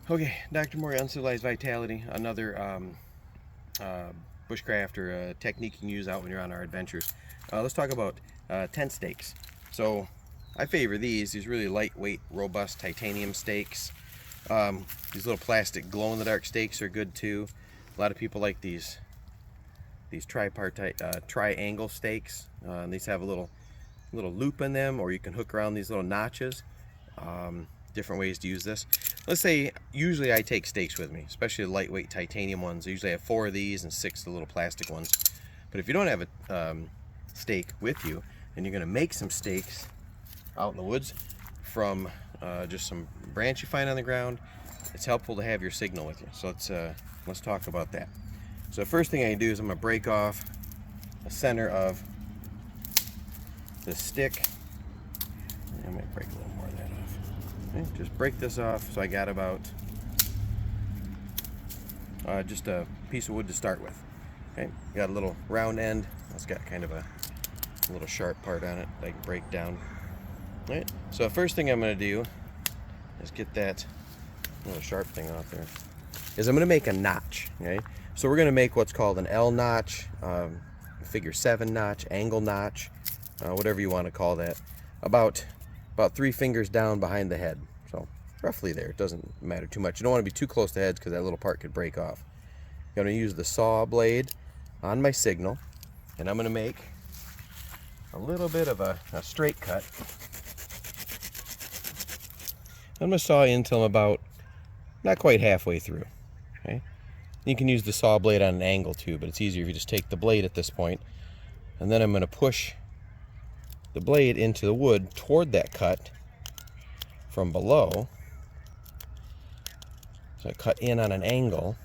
Okay, Dr. Morey, Uncivilized Vitality, another bushcraft or technique you can use out when you're on our adventures. Let's talk about tent stakes. So I favor these really lightweight, robust titanium stakes. These little plastic glow-in-the-dark stakes are good too. A lot of people like these tripartite triangle stakes. These have a little loop in them, or you can hook around these little notches. Different ways to use this. Let's say usually I take stakes with me, especially the lightweight titanium ones. I usually have 4 of these and 6 of the little plastic ones. But if you don't have a stake with you and you're going to make some stakes out in the woods from just some branch you find on the ground, it's helpful to have your signal with you. So let's talk about that. So the first thing I do is I'm going to break off the center of the stick. I'm going to break a little more of that off. Okay, just break this off. So I got about just a piece of wood to start with. Okay, got a little round end. It's got kind of a little sharp part on it that I can break down. All right, so the first thing I'm going to do is get that little sharp thing off there. Is I'm going to make a notch. Okay, so we're going to make what's called an L notch, figure 7 notch, angle notch, whatever you want to call that. About 3 fingers down behind the head. So roughly there. It doesn't matter too much. You don't want to be too close to heads because that little part could break off. I'm going to use the saw blade on my signal, and I'm going to make a little bit of a straight cut. I'm going to saw in until I'm about not quite halfway through. Okay. You can use the saw blade on an angle too, but it's easier if you just take the blade at this point, and then I'm going to push the blade into the wood toward that cut from below. So I cut in on an angle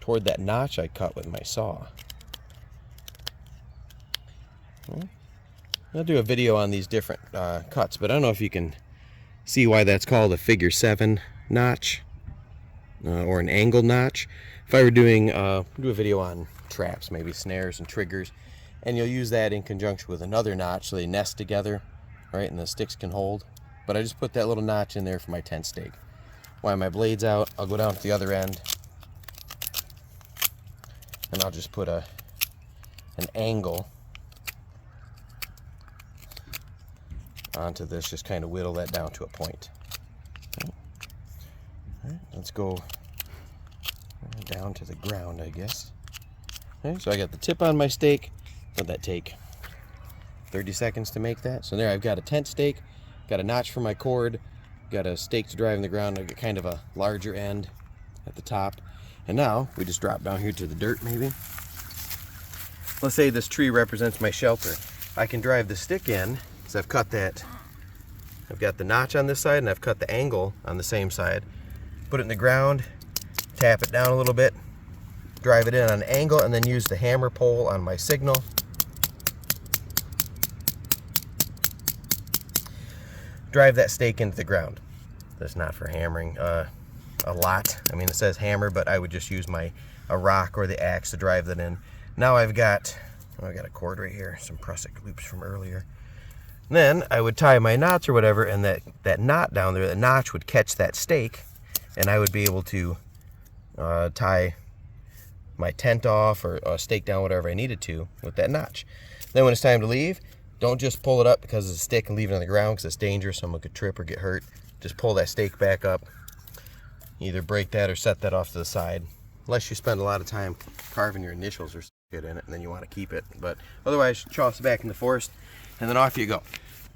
toward that notch I cut with my saw. I'll do a video on these different cuts, but I don't know if you can see why that's called a figure 7 notch or an angle notch. If I were doing do a video on traps, maybe snares and triggers, and you'll use that in conjunction with another notch so they nest together, right, and the sticks can hold. But I just put that little notch in there for my tent stake. While my blade's out, I'll go down to the other end, and I'll just put an angle onto this, just kind of whittle that down to a point. Okay. All right, let's go down to the ground, I guess. Okay, so I got the tip on my stake. What'd that take? 30 seconds to make that. So there I've got a tent stake, got a notch for my cord, got a stake to drive in the ground. I've got kind of a larger end at the top. And now we just drop down here to the dirt maybe. Let's say this tree represents my shelter. I can drive the stick in, because I've cut that. I've got the notch on this side and I've cut the angle on the same side. Put it in the ground, tap it down a little bit, drive it in on an angle, and then use the hammer pole on my signal. Drive that stake into the ground. That's not for hammering a lot. I mean, it says hammer, but I would just use a rock or the axe to drive that in. Now I've got a cord right here, some prusik loops from earlier. And then I would tie my knots or whatever, and that knot down there, the notch would catch that stake, and I would be able to tie my tent off or stake down whatever I needed to with that notch. Then when it's time to leave, don't just pull it up because it's a stick and leave it on the ground because it's dangerous. Someone could trip or get hurt. Just pull that stake back up. Either break that or set that off to the side. Unless you spend a lot of time carving your initials or shit in it and then you want to keep it. But otherwise, toss it back in the forest and then off you go.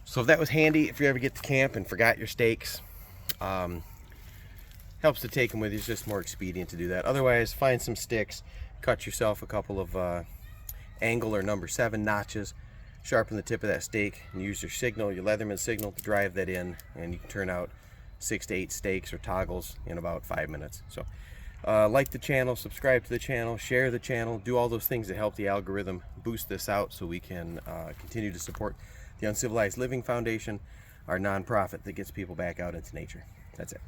So if that was handy, if you ever get to camp and forgot your stakes, helps to take them with you. It's just more expedient to do that. Otherwise, find some sticks, cut yourself a couple of angle or number 7 notches, sharpen the tip of that stake, and use your signal, your Leatherman signal, to drive that in, and you can turn out 6 to 8 stakes or toggles in about 5 minutes. So like the channel, subscribe to the channel, share the channel, do all those things that help the algorithm boost this out so we can continue to support the Uncivilized Living Foundation, our nonprofit that gets people back out into nature. That's it.